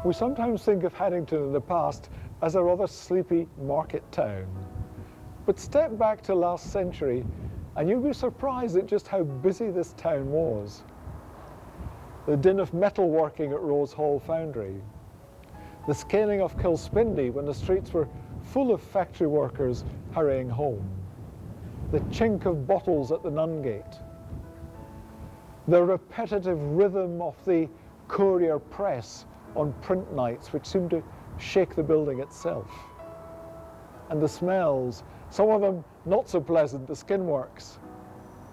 We sometimes think of Haddington in the past as a rather sleepy market town. But step back to last century and you'll be surprised at just how busy this town was. The din of metalworking at Rose Hall Foundry, the scaling of Kilspindy when the streets were full of factory workers hurrying home, the chink of bottles at the Nungate, the repetitive rhythm of the courier press on print nights which seemed to shake the building itself, and the smells, some of them not so pleasant, the skin works,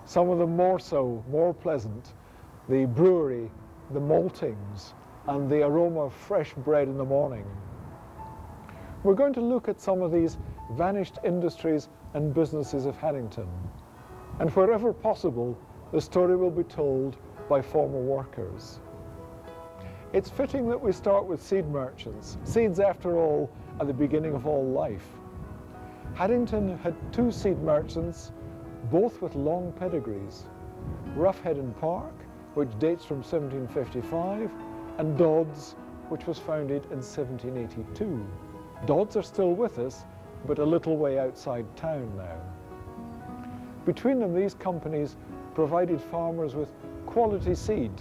some of them more so, more pleasant, the brewery, the maltings, and the aroma of fresh bread in the morning. We're going to look at some of these vanished industries and businesses of Haddington, and wherever possible, the story will be told by former workers. It's fitting that we start with seed merchants. Seeds, after all, are the beginning of all life. Haddington had two seed merchants, both with long pedigrees. Roughhead and Park, which dates from 1755, and Dodds, which was founded in 1782. Dodds are still with us, but a little way outside town now. Between them, these companies provided farmers with quality seed,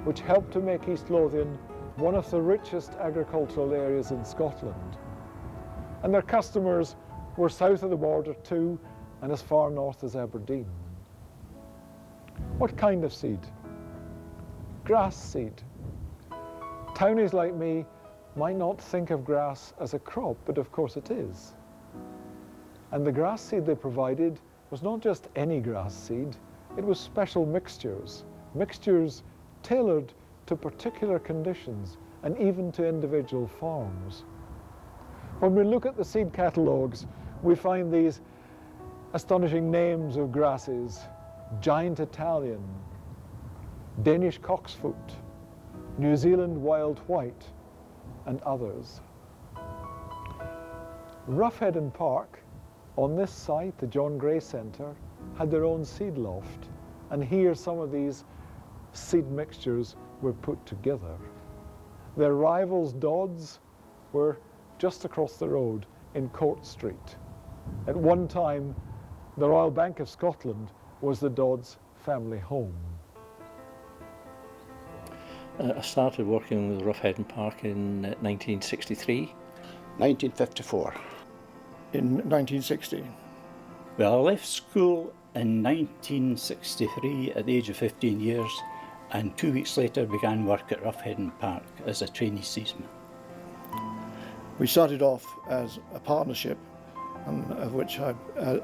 which helped to make East Lothian one of the richest agricultural areas in Scotland. And their customers were south of the border too, and as far north as Aberdeen. What kind of seed? Grass seed. Townies like me might not think of grass as a crop, but of course it is. And the grass seed they provided was not just any grass seed, it was special mixtures, mixtures tailored to particular conditions and even to individual farms. When we look at the seed catalogues, we find these astonishing names of grasses: Giant Italian, Danish Cocksfoot, New Zealand Wild White, and others. Roughhead and Park, on this site, the John Gray Centre, had their own seed loft, and here some of these seed mixtures were put together. Their rivals, Dodds, were just across the road in Court Street. At one time, the Royal Bank of Scotland was the Dodds family home. I started working with Roughhead and Park in 1963. 1954. In 1960. Well, I left school in 1963 at the age of 15 years, and 2 weeks later began work at Roughhead and Park as a trainee seedsman. We started off as a partnership, of which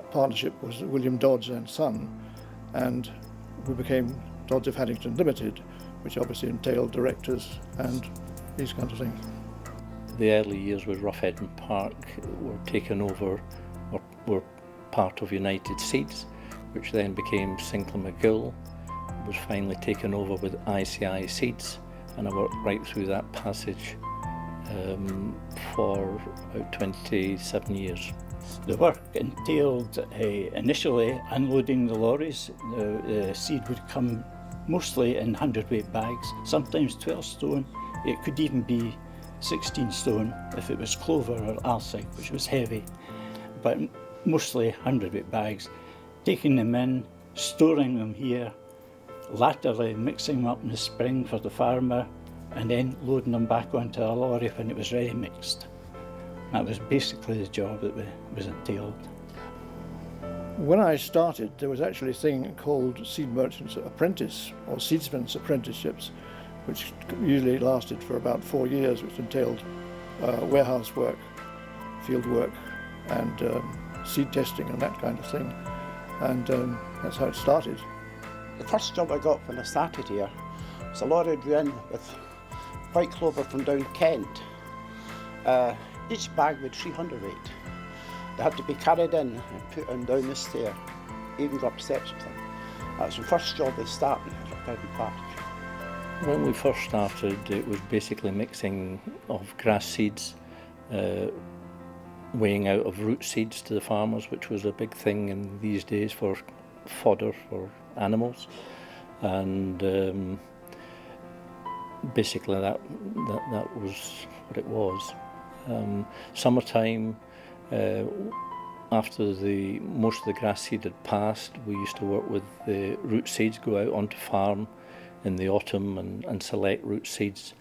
partnership was William Dodds and Son, and we became Dodds of Haddington Limited, which obviously entailed directors and these kinds of things. The early years with Roughhead and Park were taken over, or were part of United Seeds, which then became Sinclair McGill, was finally taken over with ICI Seeds, and I worked right through that passage for about 27 years. The work entailed initially unloading the lorries. The seed would come mostly in 100-weight bags, sometimes 12 stone. It could even be 16 stone if it was clover or arsig, which was heavy, but mostly 100-weight bags. Taking them in, storing them here, latterly mixing them up in the spring for the farmer, and then loading them back onto a lorry when it was ready mixed. That was basically the job that was entailed. When I started, there was actually a thing called Seed Merchant's Apprentice, or Seedsman's Apprenticeships, which usually lasted for about 4 years, which entailed warehouse work, field work, and seed testing and that kind of thing. And that's how it started. The first job I got when I started here was a lorry drew in with white clover from down Kent. Each bag weighed 300 weight. They had to be carried in and put on down the stair, even go up steps with them. That was the first job they started at Roughhead and Park. When we first started, it was basically mixing of grass seeds, weighing out of root seeds to the farmers, which was a big thing in these days for fodder for animals. And basically that was what it was. Summertime, after most of the grass seed had passed, we used to work with the root seeds, go out onto farm in the autumn and select root seeds,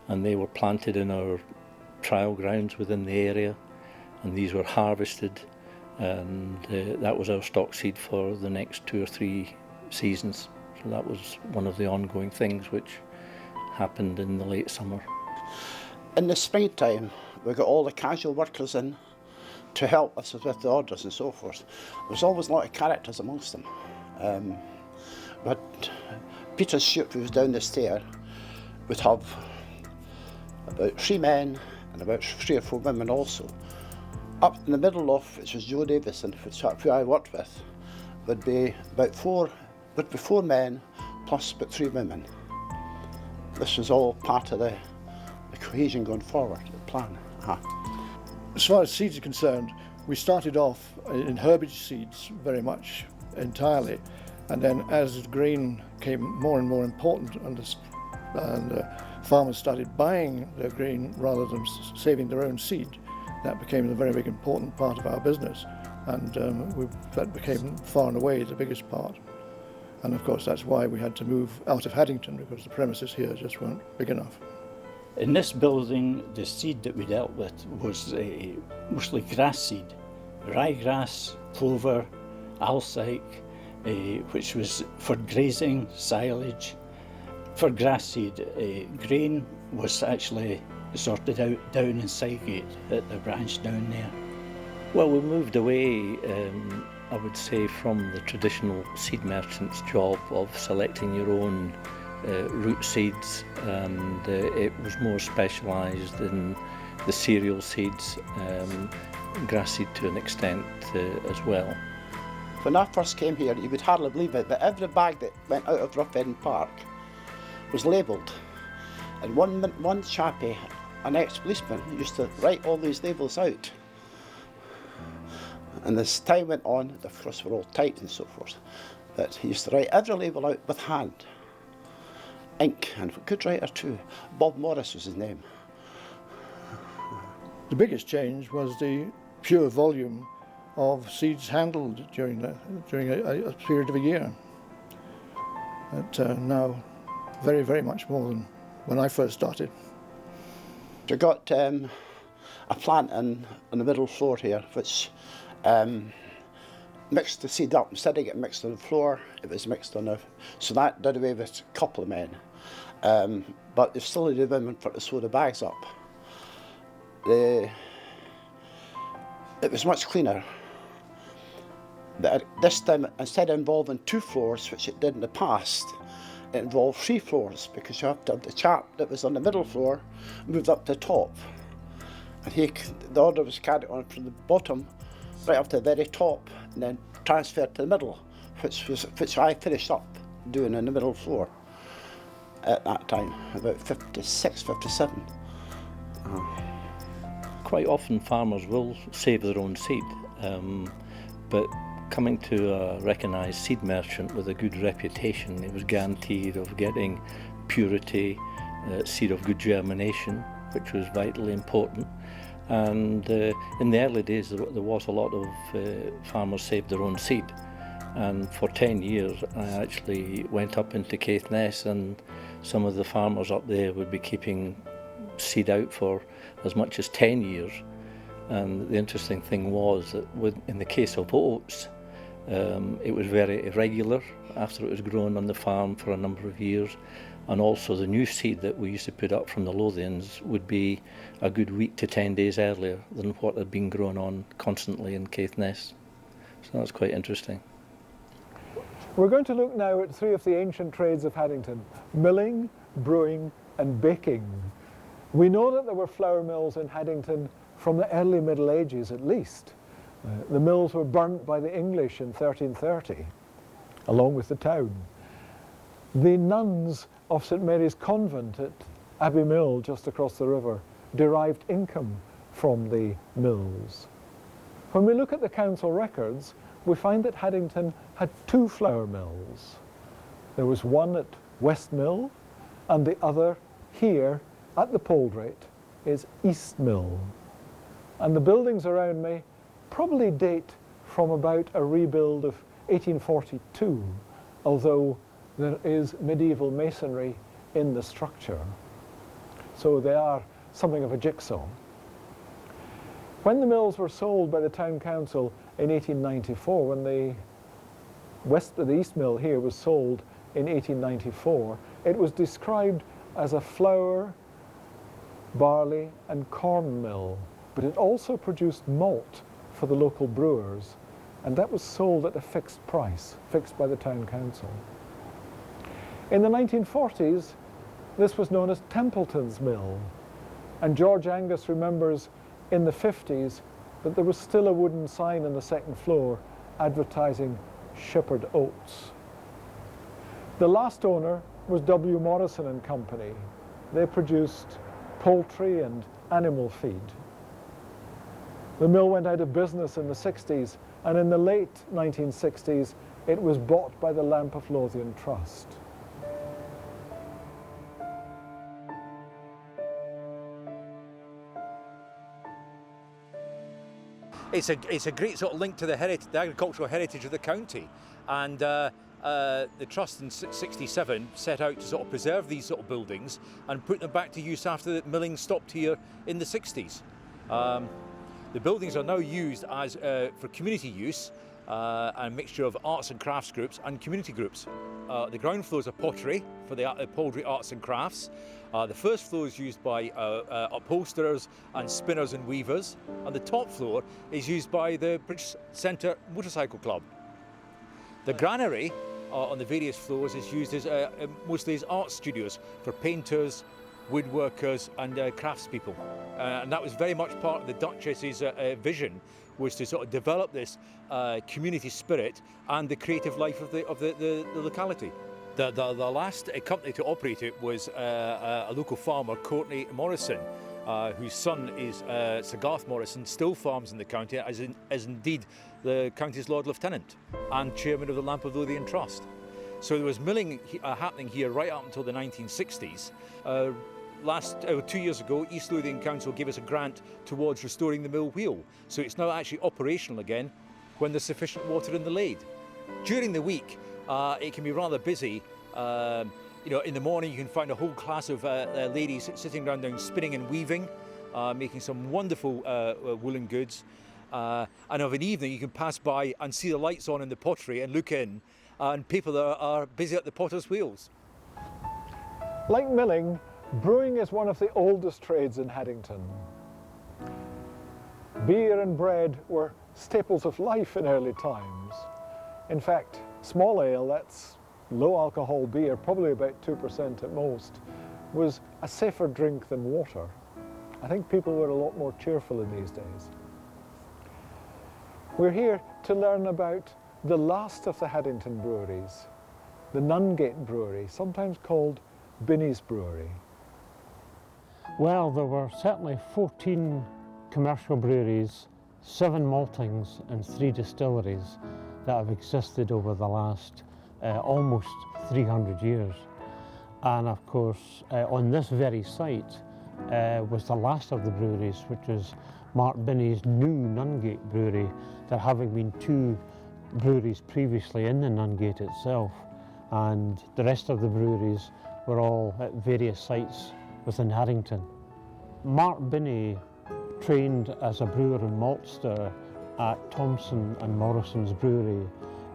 and they were planted in our trial grounds within the area, and these were harvested, and that was our stock seed for the next 2 or 3 seasons. So that was one of the ongoing things which happened in the late summer. In the springtime, we got all the casual workers in to help us with the orders and so forth. There was always a lot of characters amongst them. But Peter's ship, who was down the stair, would have about 3 men and about 3 or 4 women also. Up in the middle of, which was Joe Davison, who I worked with, would be about 4 men plus about 3 women. This was all part of the cohesion going forward, the plan. As far as seeds are concerned, we started off in herbage seeds very much entirely, and then as grain became more and more important and farmers started buying their grain rather than saving their own seed, that became a very big important part of our business, and that became far and away the biggest part. And of course that's why we had to move out of Haddington, because the premises here just weren't big enough. In this building, the seed that we dealt with was mostly grass seed, ryegrass, clover, alsike, which was for grazing, silage. For grass seed, grain was actually sorted out down in Sidegate at the branch down there. Well, we moved away, I would say, from the traditional seed merchant's job of selecting your own root seeds, and it was more specialised in the cereal seeds, grass seed to an extent as well. When I first came here, you would hardly believe it, but every bag that went out of Lothian Park was labelled. And one chappie, an ex-policeman, used to write all these labels out. And as time went on, of course, we're all typed and so forth, but he used to write every label out with hand. Ink, and a good writer too. Bob Morris was his name. The biggest change was the pure volume of seeds handled during a period of a year. Now, very, very much more than when I first started. We got a plant on the middle floor here, which mixed the seed up. Instead of getting mixed on the floor, it was mixed on so that did away with a couple of men. But they still needed women to sew the bags up. It was much cleaner. But this time, instead of involving 2 floors, which it did in the past, it involved 3 floors, because you have to have the chap that was on the middle floor moved up to the top. And the order was carried on from the bottom right up to the very top, and then transferred to the middle, which I finished up doing on the middle floor at that time, about 56, 57. Quite often farmers will save their own seed, but coming to a recognised seed merchant with a good reputation, it was guaranteed of getting purity, seed of good germination, which was vitally important. And in the early days there was a lot of farmers saved their own seed, and for 10 years I actually went up into Caithness, and some of the farmers up there would be keeping seed out for as much as 10 years. And the interesting thing was that in the case of oats, it was very irregular after it was grown on the farm for a number of years, and also the new seed that we used to put up from the Lothians would be a good week to 10 days earlier than what had been grown on constantly in Caithness. So that's quite interesting. We're going to look now at 3 of the ancient trades of Haddington: milling, brewing and baking. We know that there were flour mills in Haddington from the early Middle Ages at least. The mills were burnt by the English in 1330, along with the town. The nuns of St Mary's Convent at Abbey Mill, just across the river, derived income from the mills. When we look at the council records, we find that Haddington had 2 flour mills. There was one at West Mill and the other here at the Pouldrate is East Mill. And the buildings around me probably date from about a rebuild of 1842, although there is medieval masonry in the structure. So they are something of a jigsaw. When the mills were sold by the town council in 1894, when the East Mill here was sold in 1894, it was described as a flour, barley and corn mill, but it also produced malt for the local brewers, and that was sold at a fixed price, fixed by the town council. In the 1940s, this was known as Templeton's Mill, and George Angus remembers in the 50s that there was still a wooden sign on the second floor advertising Shepherd Oats. The last owner was W. Morrison and Company. They produced poultry and animal feed. The mill went out of business in the 60s, and in the late 1960s it was bought by the Lamp of Lothian Trust. It's a great sort of link to the agricultural heritage of the county, and the trust in 67 set out to sort of preserve these sort of buildings and put them back to use after the milling stopped here in the 60s. The buildings are now used as for community use, a mixture of arts and crafts groups and community groups. The ground floor is a pottery for the Pouldrate Arts and Crafts. The first floor is used by upholsterers and spinners and weavers, and the top floor is used by the British Centre Motorcycle Club. The granary on the various floors is used as mostly as art studios for painters, woodworkers and craftspeople, and that was very much part of the Duchess's vision, was to sort of develop this community spirit and the creative life of the locality. The last company to operate it was a local farmer, Courtney Morrison, whose son is Sir Garth Morrison, still farms in the county, as indeed the county's Lord Lieutenant and chairman of the Lamp of Lothian Trust. So there was milling happening here right up until the 1960s. 2 years ago, East Lothian Council gave us a grant towards restoring the mill wheel, so it's now actually operational again when there's sufficient water in the Lade. During the week, it can be rather busy. In the morning you can find a whole class of ladies sitting around down spinning and weaving, making some wonderful woolen goods. And of an evening you can pass by and see the lights on in the pottery and look in, and people are busy at the potter's wheels. Like milling, brewing is one of the oldest trades in Haddington. Beer and bread were staples of life in early times. In fact, small ale, that's low alcohol beer, probably about 2% at most, was a safer drink than water. I think people were a lot more cheerful in these days. We're here to learn about the last of the Haddington breweries, the Nungate Brewery, sometimes called Binney's Brewery. Well, there were certainly 14 commercial breweries, 7 maltings and 3 distilleries that have existed over the last almost 300 years. And of course, on this very site was the last of the breweries, which was Mark Binney's new Nungate Brewery, there having been 2 breweries previously in the Nungate itself, and the rest of the breweries were all at various sites within Haddington. Mark Binney trained as a brewer and maltster at Thompson and Morrison's brewery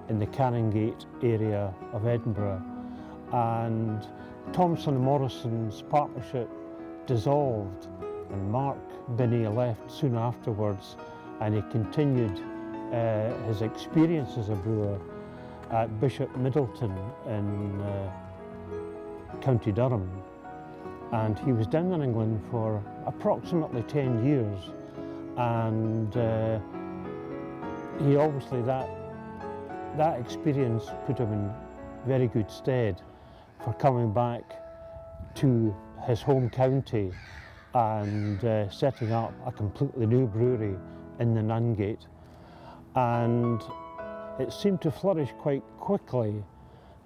in the Canongate area of Edinburgh, and Thompson and Morrison's partnership dissolved and Mark Binney left soon afterwards, and he continued his experience as a brewer at Bishop Middleton in County Durham, and he was down in England for approximately 10 years, and he obviously that experience put him in very good stead for coming back to his home county and setting up a completely new brewery in the Nungate. And it seemed to flourish quite quickly,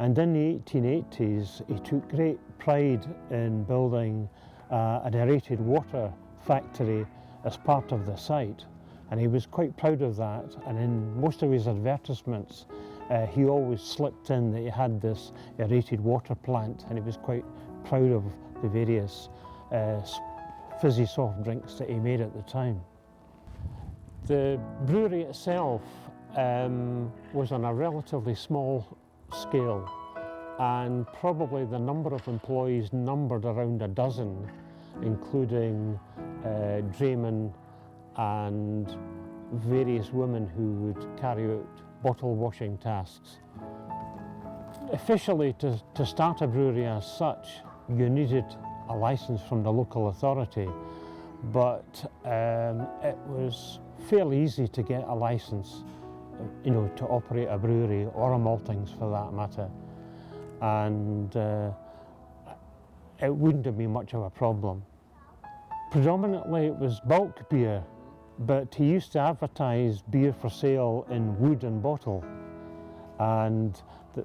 And in the 1880s, he took great pride in building an aerated water factory as part of the site. And he was quite proud of that. And in most of his advertisements, he always slipped in that he had this aerated water plant, and he was quite proud of the various fizzy soft drinks that he made at the time. The brewery itself was on a relatively small scale, and probably the number of employees numbered around a dozen, including draymen and various women who would carry out bottle washing tasks. Officially, to start a brewery as such, you needed a license from the local authority, but it was fairly easy to get a license, you know, to operate a brewery or a maltings for that matter, and it wouldn't have been much of a problem. Predominantly it was bulk beer, but he used to advertise beer for sale in wood and bottle, and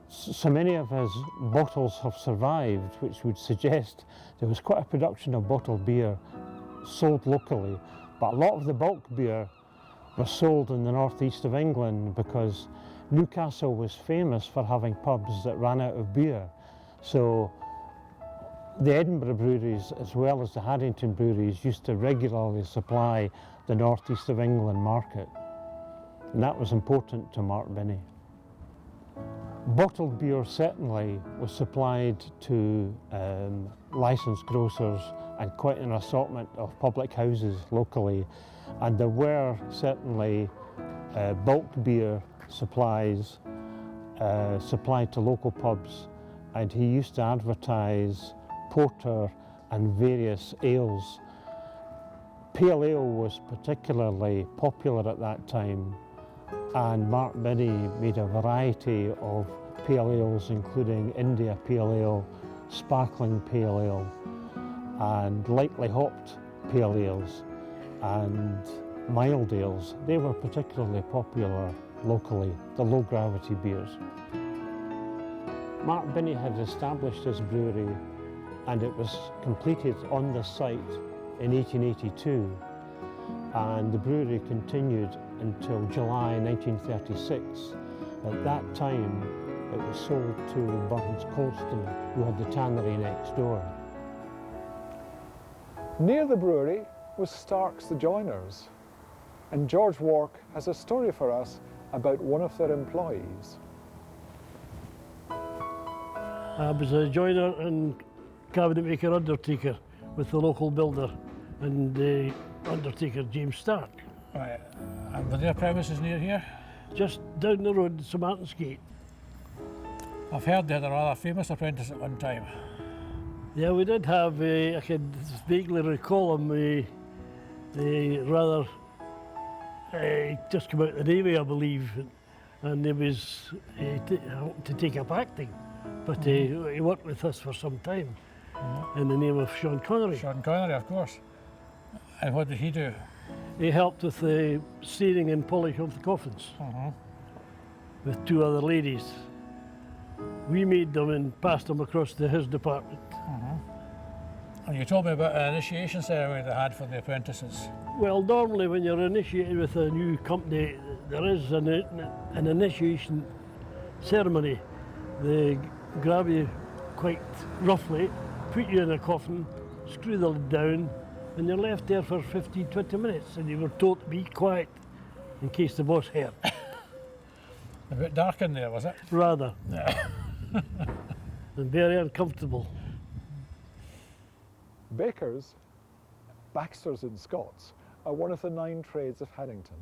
so many of his bottles have survived, which would suggest there was quite a production of bottled beer sold locally, but a lot of the bulk beer was sold in the northeast of England because Newcastle was famous for having pubs that ran out of beer. So the Edinburgh breweries, as well as the Haddington breweries, used to regularly supply the northeast of England market, and that was important to Mark Binney. Bottled beer certainly was supplied to licensed grocers and quite an assortment of public houses locally, and there were certainly bulk beer supplies supplied to local pubs, and he used to advertise porter and various ales. Pale ale was particularly popular at that time, and Mark Binney made a variety of pale ales, including India Pale Ale, Sparkling Pale Ale, and lightly hopped pale ales and mild ales. They were particularly popular locally, the low gravity beers. Mark Binney had established his brewery, and it was completed on the site in 1882, and the brewery continued until July 1936. At that time, it was sold to Burns Colston, who had the tannery next door. Near the brewery was Stark's the Joiners, and George Wark has a story for us about one of their employees. I was a joiner and cabinet maker undertaker with the local builder and the undertaker James Stark. Right, and were their premises near here? Just down the road, St Martin's Gate. I've heard they had a rather famous apprentice at one time. Yeah, we did have, I can vaguely recall him, rather just come out of the Navy, I believe, and he was to take up acting, but he worked with us for some time in the name of Sean Connery. Sean Connery, of course. And what did he do? He helped with the staining and polish of the coffins with two other ladies. We made them and passed them across to his department. And you told me about an initiation ceremony they had for the apprentices. Well, normally when you're initiated with a new company, there is an initiation ceremony. They grab you quite roughly, put you in a coffin, screw the lid down, and you're left there for 15, 20 minutes, and you were told to be quiet in case the boss heard. A bit dark in there, was it? Rather. And very uncomfortable. Bakers, Baxters and Scots, are one of the 9 trades of Haddington.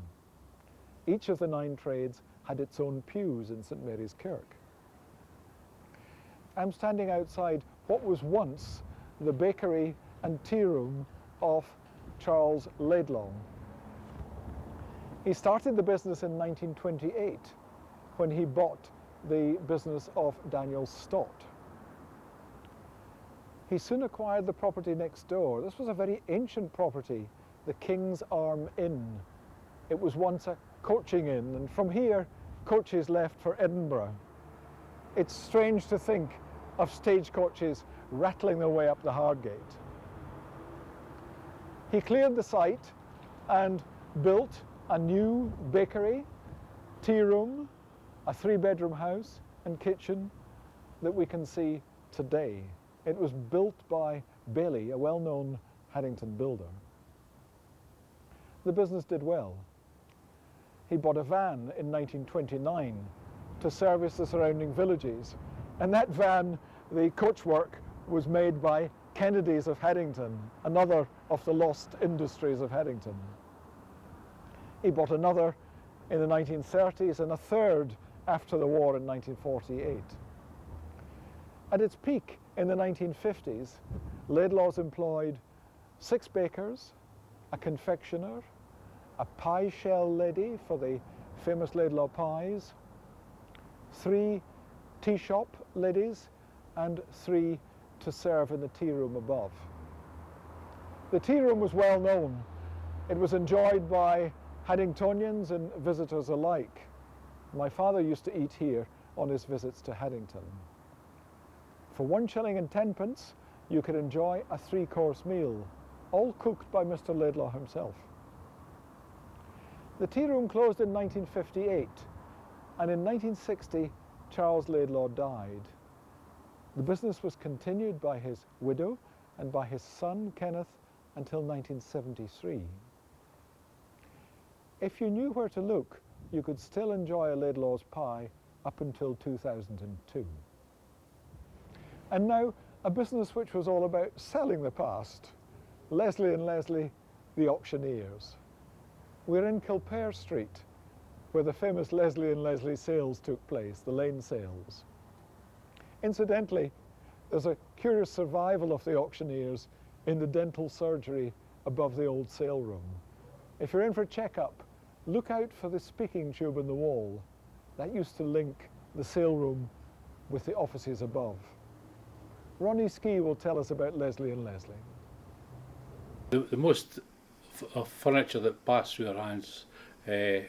Each of the 9 trades had its own pews in St Mary's Kirk. I'm standing outside what was once the bakery and tea room of Charles Laidlaw. He started the business in 1928 when he bought the business of Daniel Stott. He soon acquired the property next door. This was a very ancient property, the King's Arm Inn. It was once a coaching inn, and from here coaches left for Edinburgh. It's strange to think of stagecoaches rattling their way up the Hardgate. He cleared the site and built a new bakery, tea room, a 3-bedroom house and kitchen that we can see today. It was built by Bailey, a well-known Haddington builder. The business did well. He bought a van in 1929 to service the surrounding villages, and that van, the coachwork, was made by Kennedy's of Haddington, another of the lost industries of Haddington. He bought another in the 1930s and a third after the war in 1948. At its peak in the 1950s, Laidlaw's employed 6 bakers, a confectioner, a pie shell lady for the famous Laidlaw pies, 3 tea shop ladies, and 3 to serve in the tea room above. The tea room was well known. It was enjoyed by Haddingtonians and visitors alike. My father used to eat here on his visits to Haddington. For 1 shilling and 10 pence, you could enjoy a 3-course meal, all cooked by Mr. Laidlaw himself. The tea room closed in 1958, and in 1960, Charles Laidlaw died. The business was continued by his widow and by his son, Kenneth, until 1973. If you knew where to look, you could still enjoy a Laidlaw's pie up until 2002. And now, a business which was all about selling the past. Leslie and Leslie, the auctioneers. We're in Kilpare Street, where the famous Leslie and Leslie sales took place, the lane sales. Incidentally, there's a curious survival of the auctioneers in the dental surgery above the old sale room. If you're in for a checkup, look out for the speaking tube in the wall. That used to link the sale room with the offices above. Ronnie Ski will tell us about Leslie and Leslie. The most of furniture that passed through our hands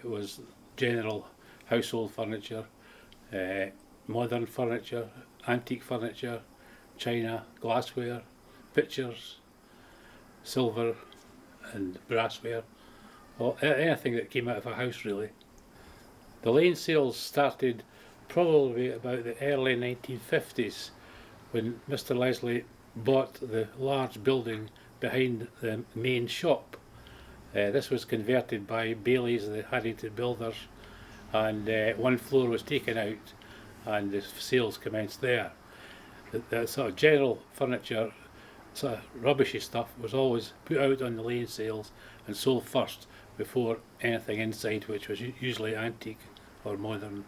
was general household furniture, modern furniture, antique furniture, china, glassware, pictures, silver and brassware, or anything that came out of a house really. The lane sales started probably about the early 1950s when Mr. Leslie bought the large building behind the main shop. This was converted by Bailey's, the Haddington builders, and 1 floor was taken out and the sales commenced there. The sort of general furniture, sort of rubbishy stuff, was always put out on the lane sales and sold first before anything inside, which was usually antique or modern.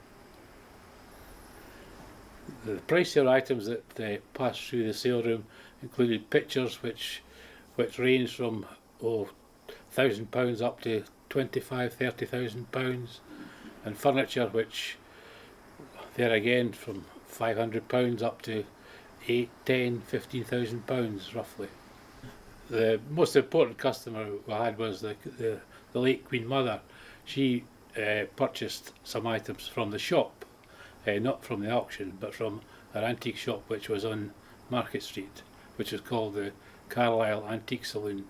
The pricier items that passed through the sale room included pictures which ranged from £1,000 up to £25,000–30,000, and furniture which there again from £500 up to £8,000, £10,000, £15,000 roughly. The most important customer we had was the late Queen Mother. She purchased some items from the shop, not from the auction, but from her antique shop which was on Market Street, which is called the Carlisle Antique Saloon.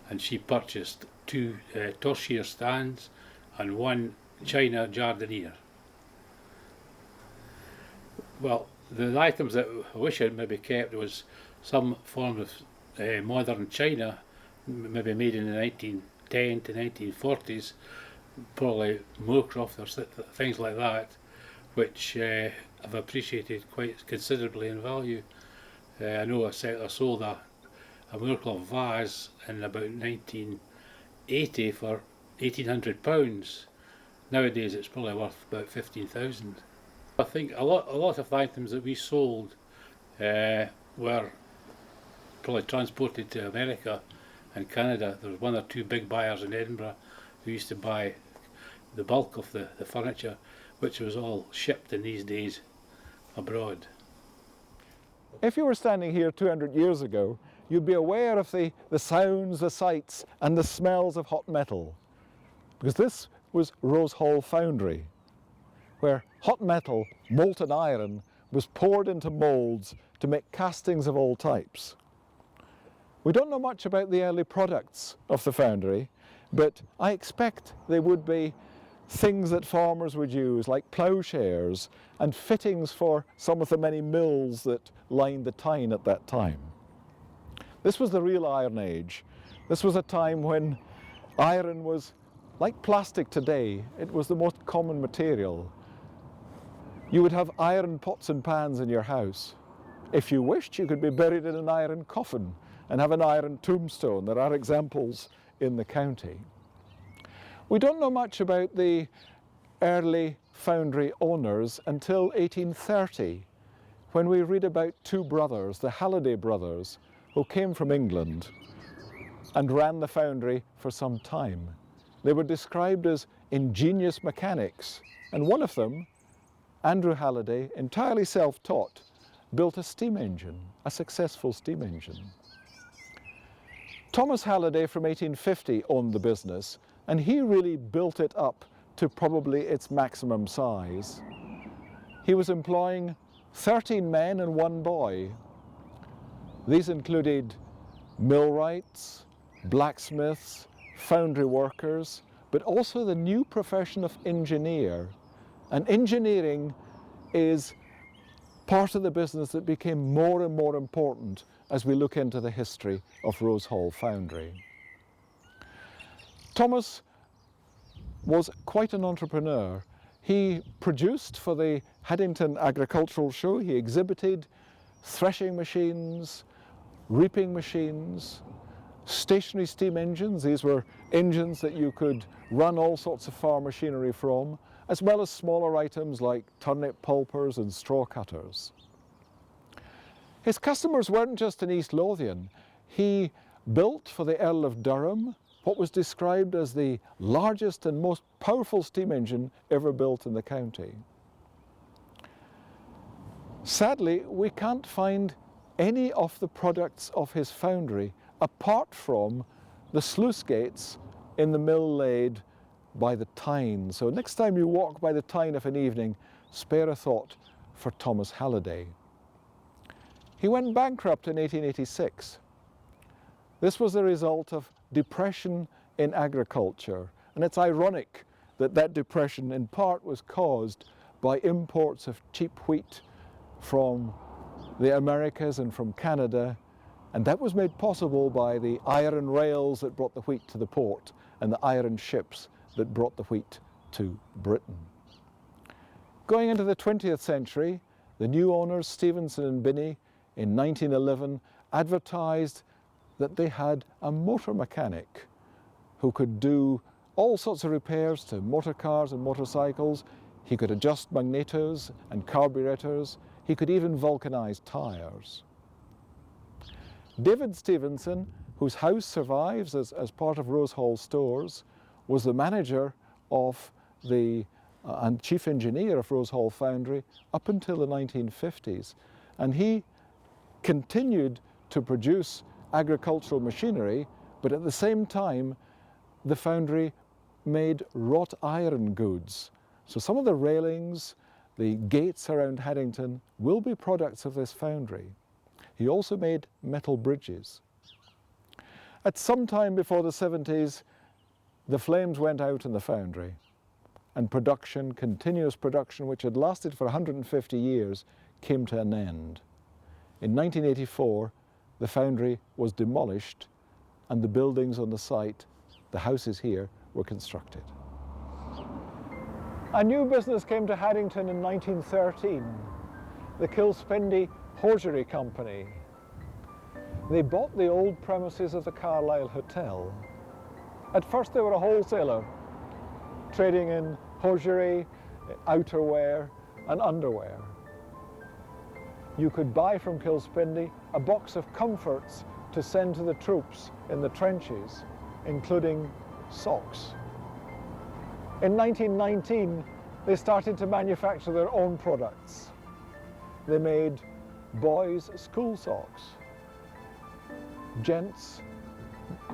And she purchased 2 torchère stands and 1 china jardiniere. Well, the items that I wish I'd maybe kept was some form of modern china, maybe made in the 1910 to 1940s, probably Moorcroft or things like that, which I've appreciated quite considerably in value. I know I sold a Moorcroft vase in about 1980 for £1,800. Nowadays it's probably worth about 15,000. I think a lot of the items that we sold were probably transported to America and Canada. There was 1 or 2 big buyers in Edinburgh who used to buy the bulk of the furniture, which was all shipped in these days abroad. If you were standing here 200 years ago, you'd be aware of the sounds, the sights and the smells of hot metal, because this was Rose Hall Foundry. where hot metal, molten iron, was poured into moulds to make castings of all types. We don't know much about the early products of the foundry, but I expect they would be things that farmers would use, like ploughshares and fittings for some of the many mills that lined the Tyne at that time. This was the real Iron Age. This was a time when iron was like plastic today. It was the most common material. You would have iron pots and pans in your house. If you wished, you could be buried in an iron coffin and have an iron tombstone. There are examples in the county. We don't know much about the early foundry owners until 1830, when we read about two brothers, the Halliday brothers, who came from England and ran the foundry for some time. They were described as ingenious mechanics, and one of them, Andrew Halliday, entirely self-taught, built a steam engine, a successful steam engine. Thomas Halliday from 1850 owned the business, and he really built it up to probably its maximum size. He was employing 13 men and one boy. These included millwrights, blacksmiths, foundry workers, but also the new profession of engineer. And engineering is part of the business that became more and more important as we look into the history of Rose Hall Foundry. Thomas was quite an entrepreneur. He produced for the Haddington Agricultural Show. He exhibited threshing machines, reaping machines, stationary steam engines. These were engines that you could run all sorts of farm machinery from, as well as smaller items like turnip pulpers and straw cutters. His customers weren't just in East Lothian. He built for the Earl of Durham what was described as the largest and most powerful steam engine ever built in the county. Sadly, we can't find any of the products of his foundry apart from the sluice gates in the mill laid by the Tyne. So next time you walk by the Tyne of an evening, spare a thought for Thomas Halliday. He went bankrupt in 1886. This was the result of depression in agriculture, and it's ironic that that depression in part was caused by imports of cheap wheat from the Americas and from Canada, and that was made possible by the iron rails that brought the wheat to the port and the iron ships that brought the wheat to Britain. Going into the 20th century, the new owners, Stevenson and Binney, in 1911 advertised that they had a motor mechanic who could do all sorts of repairs to motor cars and motorcycles. He could adjust magnetos and carburetors. He could even vulcanize tires. David Stevenson, whose house survives as part of Rose Hall stores, was the manager of the and chief engineer of Rose Hall Foundry up until the 1950s. And he continued to produce agricultural machinery, but at the same time, the foundry made wrought iron goods. So some of the railings, the gates around Haddington will be products of this foundry. He also made metal bridges. At some time before the 70s, the flames went out in the foundry, and production, continuous production, which had lasted for 150 years, came to an end. In 1984, the foundry was demolished and the buildings on the site, the houses here, were constructed. A new business came to Haddington in 1913, the Kilspendy Hosiery Company. They bought the old premises of the Carlisle Hotel. At first they were a wholesaler, trading in hosiery, outerwear and underwear. You could buy from Kilspendy a box of comforts to send to the troops in the trenches, including socks. In 1919, they started to manufacture their own products. They made boys' school socks, gents'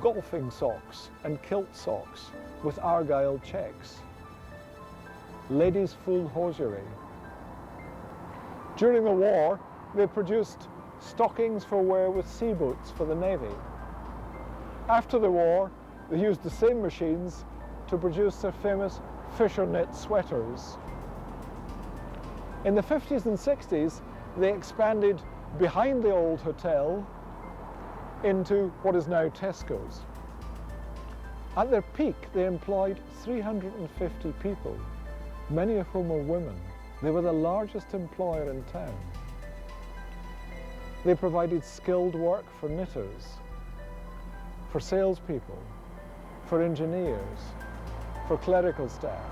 golfing socks and kilt socks with argyle checks. ladies' full hosiery. During the war, they produced stockings for wear with sea boots for the Navy. After the war, they used the same machines to produce their famous fisher knit sweaters. In the 50s and 60s, they expanded behind the old hotel into what is now Tesco's. At their peak, they employed 350 people, many of whom were women. They were the largest employer in town. They provided skilled work for knitters, for salespeople, for engineers, for clerical staff.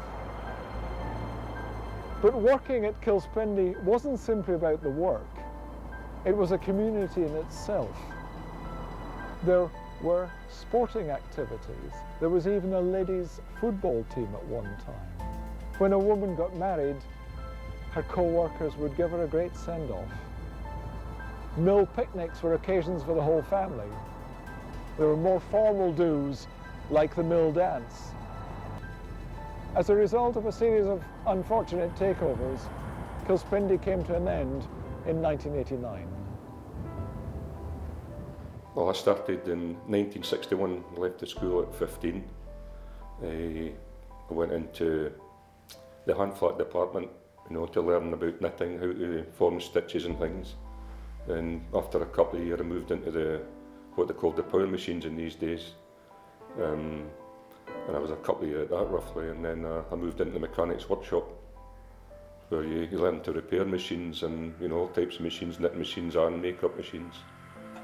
But working at Kilspendy wasn't simply about the work. It was a community in itself. There were sporting activities. There was even a ladies' football team at one time. When a woman got married, her co-workers would give her a great send-off. Mill picnics were occasions for the whole family. There were more formal do's, like the mill dance. As a result of a series of unfortunate takeovers, Kilspendy came to an end in 1989. Well, I started in 1961, left the school at 15. I went into the hand flat department, to learn about knitting, how to form stitches and things. And after a couple of years I moved into what they called the power machines in these days. And I was a couple of years at that roughly, and then I moved into the mechanics workshop, where you learn to repair machines and all types of machines, knit machines and makeup machines.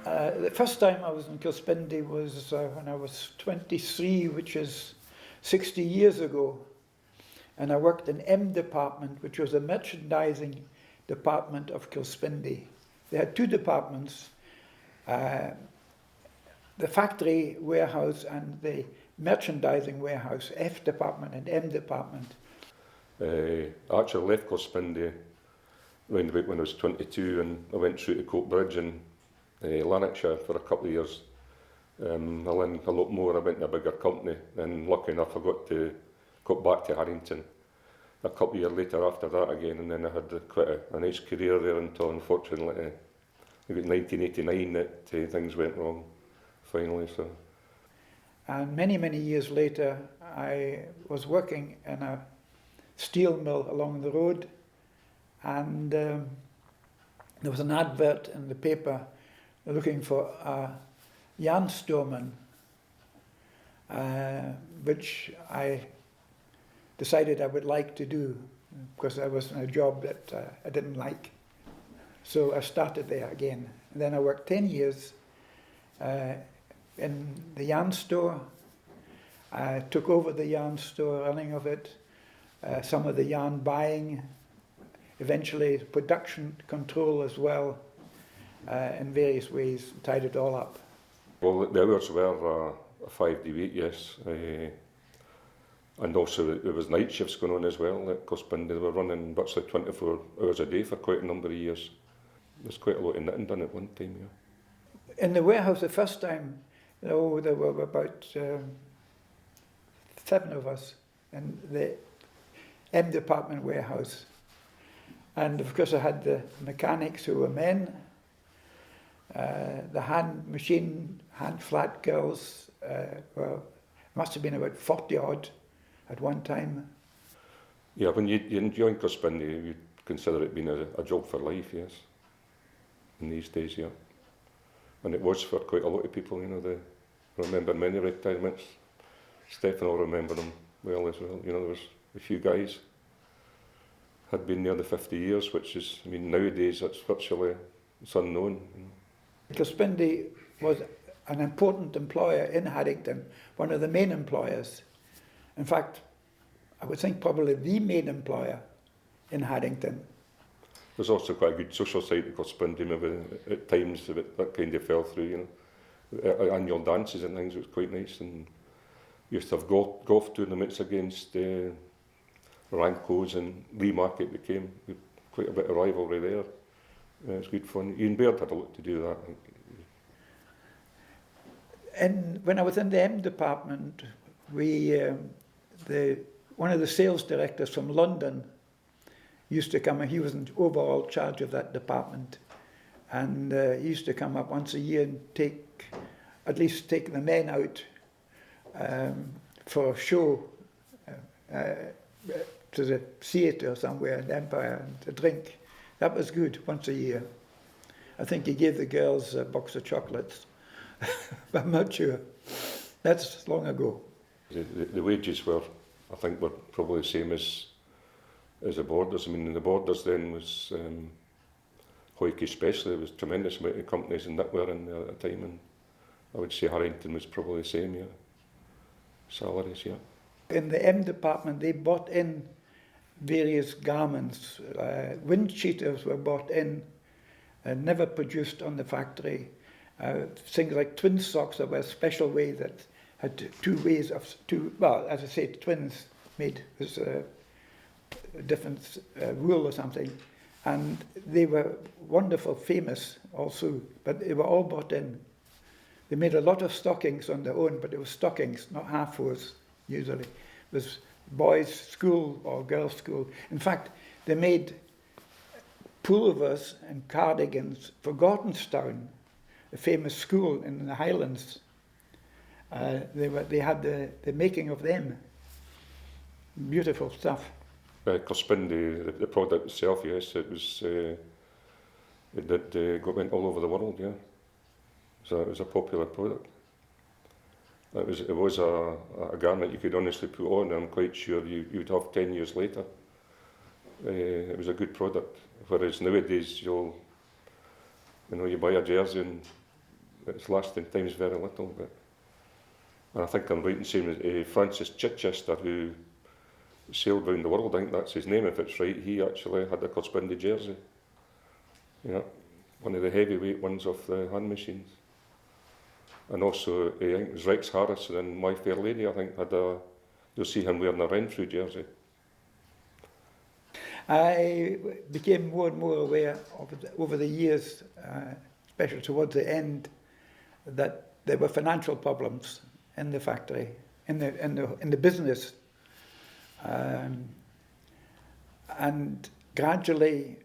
The first time I was in Kilspendy was when I was 23, which is 60 years ago. And I worked in M department, which was the merchandising department of Kilspendy. They had two departments, the factory warehouse and the merchandising warehouse, F department and M department. I actually left Kilspendy round about when I was 22, and I went through to Coatbridge in Lanarkshire for a couple of years. I learned a lot more. I went to a bigger company, and lucky enough I got back to Haddington a couple of years later after that again, and then I had quite a nice career there until unfortunately about 1989 that things went wrong finally. So. And many, many years later I was working in a steel mill along the road, and there was an advert in the paper looking for a yarn storeman, which I decided I would like to do, because I was in a job that I didn't like. So I started there again. And then I worked 10 years in the yarn store. I took over the yarn store, running of it, some of the yarn buying, eventually production control as well, in various ways, tied it all up. Well, the hours were a 5-day week, yes. And also there was night shifts going on as well at Kilspendy. They were running virtually 24 hours a day for quite a number of years. There's quite a lot of knitting done at one time, yeah. In the warehouse the first time, there were about 7 of us in the M department warehouse. And of course I had the mechanics who were men, the hand flat girls, must have been about 40 odd at one time. Yeah, when you join Kilspendy, you consider it being a job for life, yes. In these days, yeah. And it was for quite a lot of people, I remember many retirements. Stephen will remember them well as well. There was a few guys had been there the 50 years, which is, nowadays that's virtually, it's unknown. Kilspendy was an important employer in Haddington, one of the main employers. In fact, I would think probably the main employer in Haddington. There's also quite a good social side to Kilspendy, maybe at times that kind of fell through, annual dances and things. It was quite nice, and we used to have golf tournaments against Rankos, and Leemarket became quite a bit of rivalry there. It was good fun. Ian Baird had a lot to do with that. And when I was in the M department, the one of the sales directors from London used to come, and he was in overall charge of that department. And he used to come up once a year and at least take the men out for a show to the theatre somewhere in Empire and to drink. That was good, once a year. I think he gave the girls a box of chocolates. I'm not sure. That's long ago. The wages were, I think, were probably the same as the Borders. I mean, the Borders then was, Hoyke especially, there was a tremendous amount of companies in that were in there at the time, and I would say Haddington was probably the same, yeah. Salaries, yeah. In the M department, they bought in various garments. Wind cheaters were bought in and never produced on the factory. Things like twin socks that were a special way that had two ways of, well, as I say, twins made was different wool or something. And they were wonderful, famous also, but they were all bought in. They made a lot of stockings on their own, but it was stockings, not half-hose, usually. It was boys' school or girls' school. In fact, they made pullovers and cardigans for Gordonstown, a famous school in the Highlands. They had the making of them. Beautiful stuff. Cospindi, the product itself, yes, it was. Went all over the world, yeah. So it was a popular product. It was a garment you could honestly put on, and I'm quite sure you'd have 10 years later. It was a good product. Whereas nowadays you buy a jersey and it's lasting times very little. But and I think I'm right in saying that Francis Chichester, who sailed around the world, I think that's his name if it's right, he actually had a Cospindi jersey. Yeah, one of the heavyweight ones of the hand machines. And also, I think it was Rex Harrison and My Fair Lady, I think, you'll see him wearing a Renfrew jersey. I became more and more aware over the years, especially towards the end, that there were financial problems in the factory, in the business. And gradually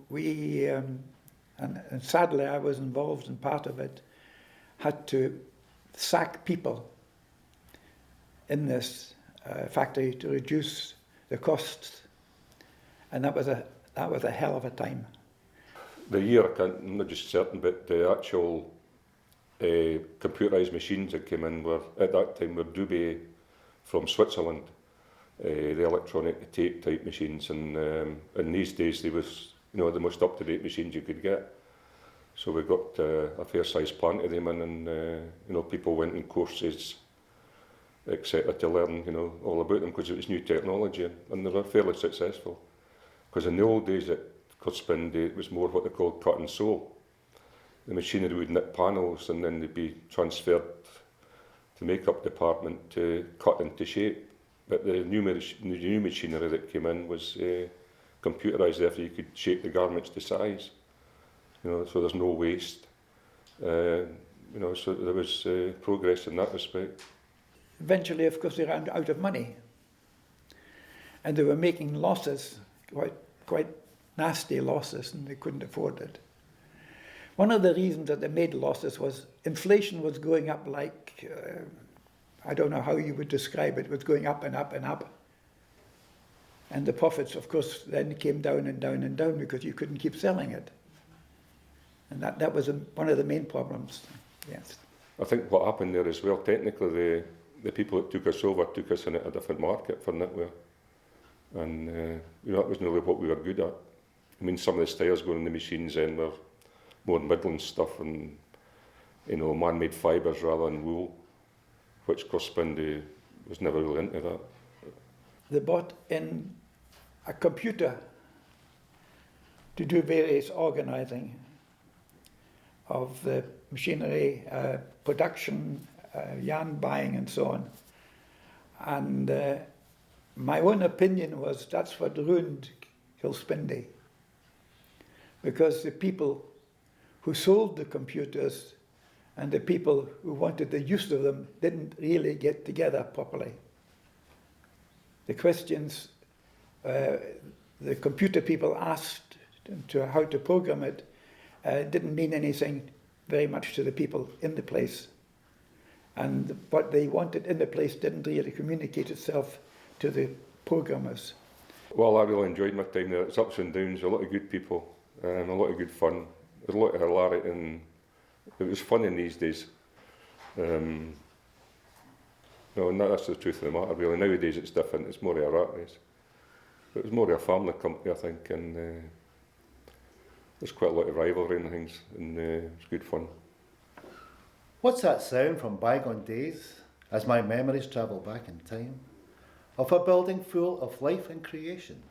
we, and sadly I was involved in part of it, had to sack people in this factory to reduce the costs, and that was a hell of a time. The year, I'm not just certain, but the actual computerised machines that came in were at that time were Dubé from Switzerland, the electronic tape type machines, and in these days they was the most up to date machines you could get. So we got a fair sized plant of them in, and people went in courses, etc., to learn all about them because it was new technology, and they were fairly successful. Because in the old days at Cospindi it was more what they called cut and sew. The machinery would knit panels and then they'd be transferred to makeup department to cut into shape. But the new machinery that came in was computerised, therefore you could shape the garments to size. So there's no waste. So there was progress in that respect. Eventually, of course, they ran out of money, and they were making losses, quite nasty losses, and they couldn't afford it. One of the reasons that they made losses was inflation was going up like, I don't know how you would describe it, was going up and up and up. And the profits, of course, then came down and down and down because you couldn't keep selling it. And that was one of the main problems, yes. I think what happened there as well, technically the people that took us over took us in a different market for knitwear. And that wasn't really what we were good at. I mean, some of the styles going in the machines then were more Midland stuff and, man-made fibres rather than wool, which Cospindi was never really into that. They bought in a computer to do various organising of the machinery, production, yarn buying and so on. And my own opinion was that's what ruined Kilspindi, because the people who sold the computers and the people who wanted the use of them didn't really get together properly. the questions the computer people asked to how to program it didn't mean anything very much to the people in the place. And what they wanted in the place didn't really communicate itself to the programmers. Well, I really enjoyed my time there. It's ups and downs, a lot of good people, and a lot of good fun. There's a lot of hilarity, and it was fun in these days. No, that's the truth of the matter, really. Nowadays it's different, it's more of a rat race. But it was more of a family company, I think, and there's quite a lot of rivalry and things, and it's good fun. What's that sound from bygone days, as my memories travel back in time, of a building full of life and creation,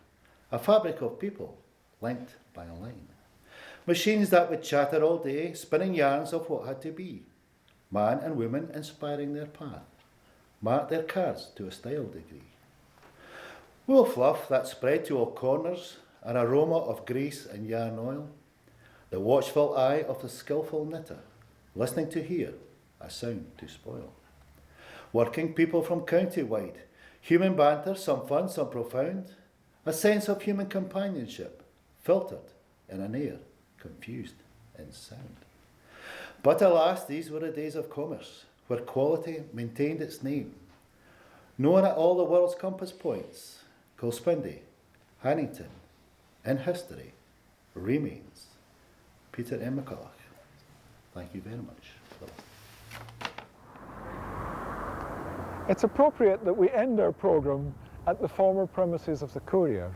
a fabric of people linked by a line. Machines that would chatter all day, spinning yarns of what had to be. Man and woman inspiring their path, mark their cards to a style degree. Wool fluff that spread to all corners, an aroma of grease and yarn oil, the watchful eye of the skillful knitter, listening to hear, a sound to spoil. Working people from county-wide, human banter, some fun, some profound, a sense of human companionship, filtered in an air, confused in sound. But alas, these were the days of commerce, where quality maintained its name. Known at all the world's compass points, Kilspindie, Haddington, in history, remains. Peter M. McCulloch. Thank you very much. It's appropriate that we end our programme at the former premises of the Courier.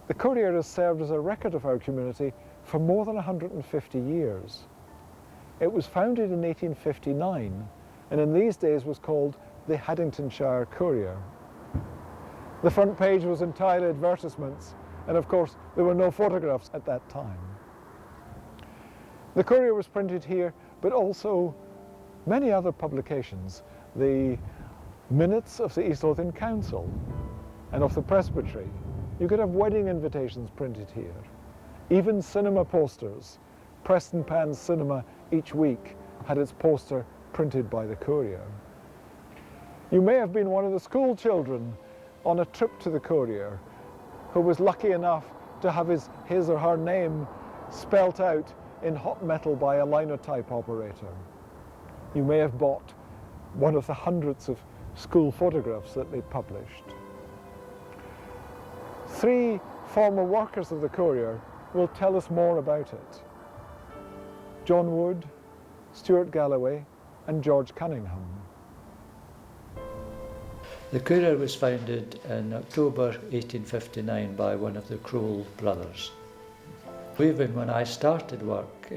The Courier has served as a record of our community for more than 150 years. It was founded in 1859 and in these days was called the Haddingtonshire Courier. The front page was entirely advertisements, and of course there were no photographs at that time. The Courier was printed here, but also many other publications. The minutes of the East Lothian Council and of the Presbytery. You could have wedding invitations printed here. Even cinema posters. Preston Pan's Cinema each week had its poster printed by the Courier. You may have been one of the school children on a trip to the Courier who was lucky enough to have his or her name spelt out in hot metal by a linotype operator. You may have bought one of the hundreds of school photographs that they published. 3 former workers of the Courier will tell us more about it. John Wood, Stuart Galloway and George Cunningham. The Courier was founded in October 1859 by one of the Crowell brothers. Even when I started work,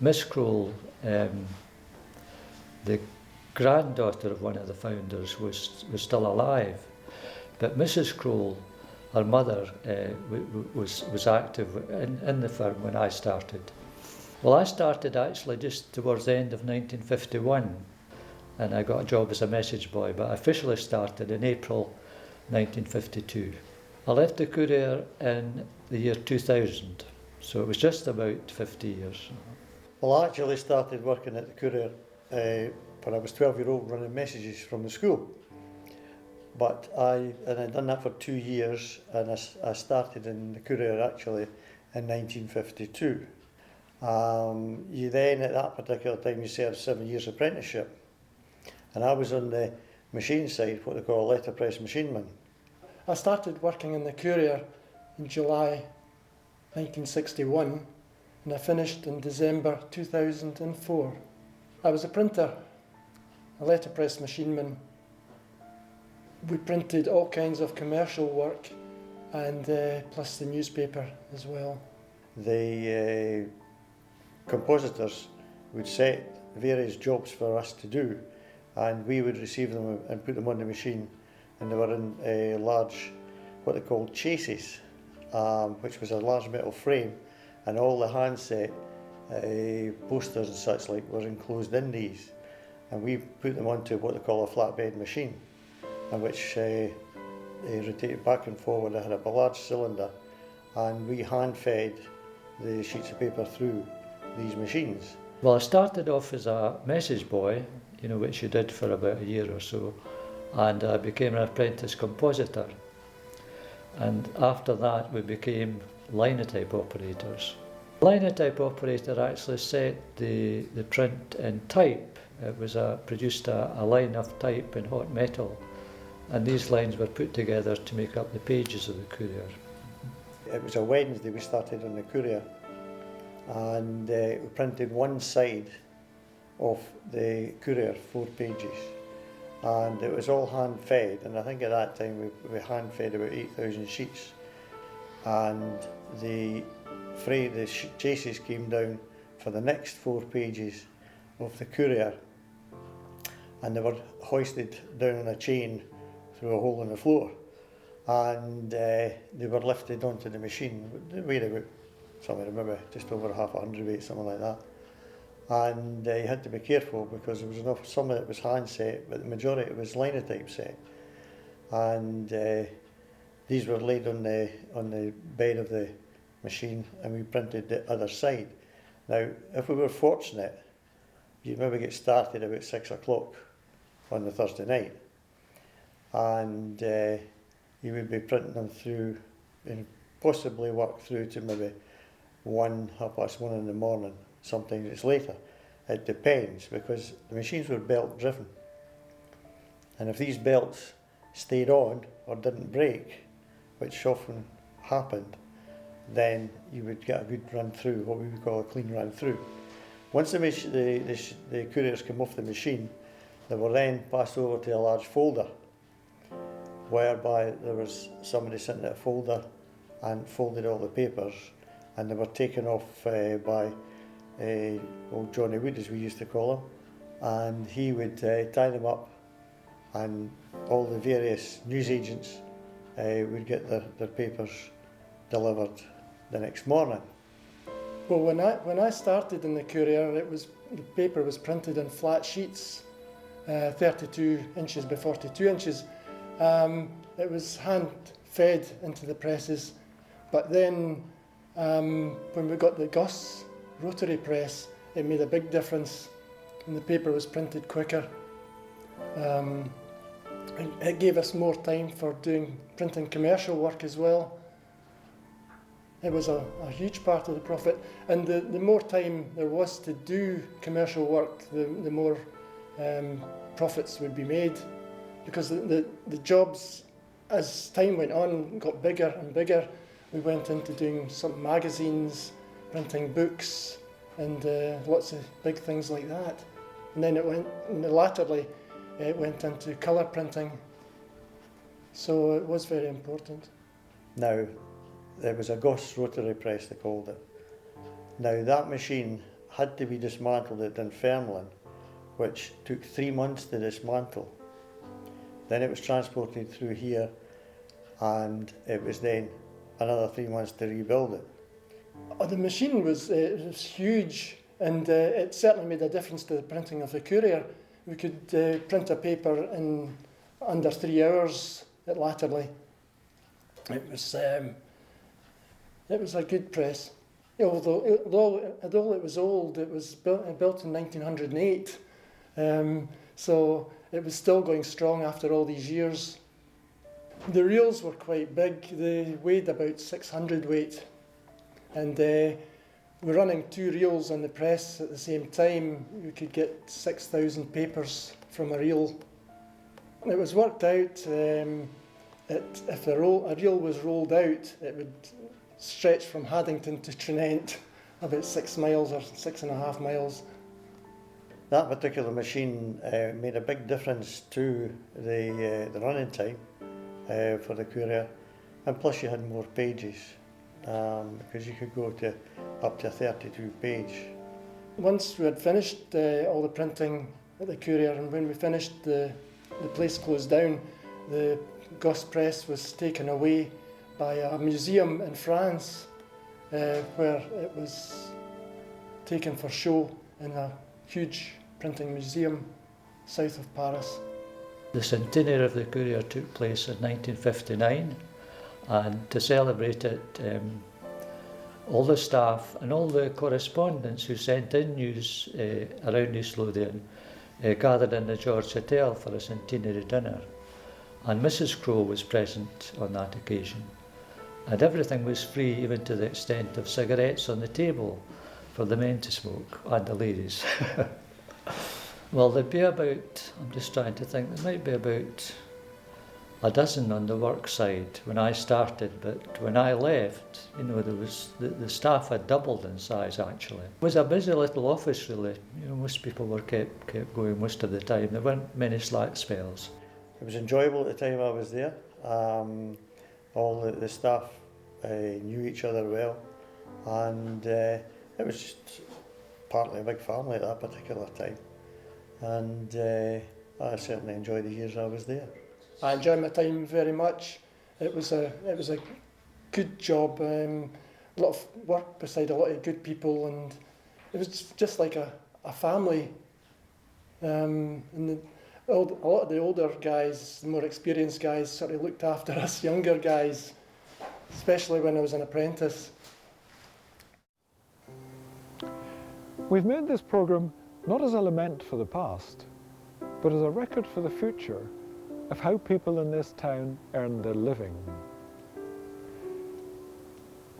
Miss Crowell, the granddaughter of one of the founders, was still alive. But Mrs. Crowell, her mother, was active in the firm when I started. Well, I started actually just towards the end of 1951, and I got a job as a message boy, but I officially started in April 1952. I left the Courier in the year 2000, so it was just about 50 years. Well, I actually started working at the Courier when I was 12-year-old, running messages from the school. But I'd done that for 2 years, and I started in the Courier actually in 1952. You then, at that particular time, you served 7 years apprenticeship. And I was on the machine side, what they call a letterpress machineman. I started working in the Courier in July 1961 and I finished in December 2004. I was a printer, a letterpress machineman. We printed all kinds of commercial work and plus the newspaper as well. The compositors would set various jobs for us to do, and we would receive them and put them on the machine, and they were in a large, what they called chases, which was a large metal frame, and all the handset posters and such like were enclosed in these, and we put them onto what they call a flatbed machine, in which they rotated back and forward. They had a large cylinder, and we hand-fed the sheets of paper through these machines. Well, I started off as a message boy, which you did for about a year or so, and I became an apprentice compositor. And after that we became linotype operators. Linotype operator actually set the print in type. It was produced a line of type in hot metal, and these lines were put together to make up the pages of the Courier. It was a Wednesday we started on the Courier, and we printed one side of the Courier, 4 pages, and it was all hand fed, and I think at that time we hand fed about 8,000 sheets, and the chases came down for the next 4 pages of the Courier, and they were hoisted down on a chain through a hole in the floor, and they were lifted onto the machine. They weighed about, somewhere maybe just over half a hundredweight, something like that. And you had to be careful because there was enough, some of it was hand set, but the majority it was linotype set. And these were laid on the bed of the machine, and we printed the other side. Now, if we were fortunate, you'd maybe get started about 6 o'clock on the Thursday night, and you would be printing them through and possibly work through to maybe 1:30 in the morning. Sometimes it's later. It depends, because the machines were belt driven, and if these belts stayed on or didn't break, which often happened, then you would get a good run through, what we would call a clean run through. Once the couriers come off the machine, they were then passed over to a large folder, whereby there was somebody sitting at a folder and folded all the papers, and they were taken off by old Johnny Wood, as we used to call him, and he would tie them up, and all the various newsagents would get their papers delivered the next morning. Well, when I started in the Courier, the paper was printed in flat sheets, 32 inches by 42 inches. It was hand fed into the presses, but then when we got the Gus rotary press, it made a big difference, and the paper was printed quicker. It gave us more time for printing commercial work as well. It was a huge part of the profit, and the more time there was to do commercial work, the more profits would be made, because the jobs, as time went on, got bigger and bigger. We went into doing some magazines, printing books, and lots of big things like that. And then latterly it went into colour printing, so it was very important. Now, there was a Gus rotary press, they called it. Now, that machine had to be dismantled at Dunfermline, which took 3 months to dismantle. Then it was transported through here, and it was then another 3 months to rebuild it. Oh, the machine was huge, and it certainly made a difference to the printing of the Courier. We could print a paper in under 3 hours at Latterly. It was a good press. Although it was old, it was built in 1908, so it was still going strong after all these years. The reels were quite big. They weighed about 600 weight, and we're running 2 reels on the press at the same time. We could get 6,000 papers from a reel. It was worked out if a reel was rolled out, it would stretch from Haddington to Trinent, about 6 miles or 6.5 miles. That particular machine made a big difference to the running time for the Courier, and plus you had more pages, because you could go up to a 32 page. Once we had finished all the printing at the Courier, and when we finished, the place closed down. The Gus press was taken away by a museum in France, where it was taken for show in a huge printing museum south of Paris. The centenary of the Courier took place in 1959, and to celebrate it, all the staff and all the correspondents who sent in news around East Lothian gathered in the George Hotel for a centenary dinner. And Mrs. Crowe was present on that occasion. And everything was free, even to the extent of cigarettes on the table for the men to smoke, and the ladies. Well, there'd be about, I'm just trying to think, there might be about a dozen on the work side when I started, but when I left, you know, there was the staff had doubled in size actually. It was a busy little office really. You know, most people were kept going most of the time. There weren't many slack spells. It was enjoyable at the time I was there. All the staff knew each other well, and it was just partly a big family at that particular time. And I certainly enjoyed the years I was there. I enjoyed my time very much. It was a good job, a lot of work beside a lot of good people, and it was just like a family. And a lot of the older guys, the more experienced guys, sort of looked after us younger guys, especially when I was an apprentice. We've made this programme not as a lament for the past, but as a record for the future of how people in this town earn their living.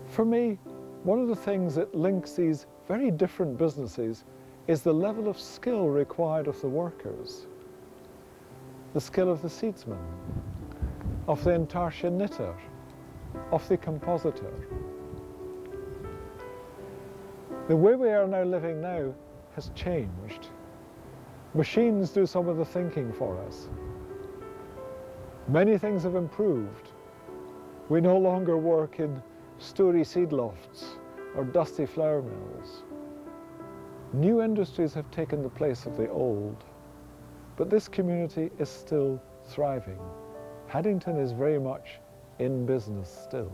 For me, one of the things that links these very different businesses is the level of skill required of the workers. The skill of the seedsman, of the intarsia knitter, of the compositor. The way we are now living now has changed. Machines do some of the thinking for us. Many things have improved. We no longer work in Story seed lofts or dusty flour mills. New industries have taken the place of the old, but this community is still thriving. Haddington is very much in business still.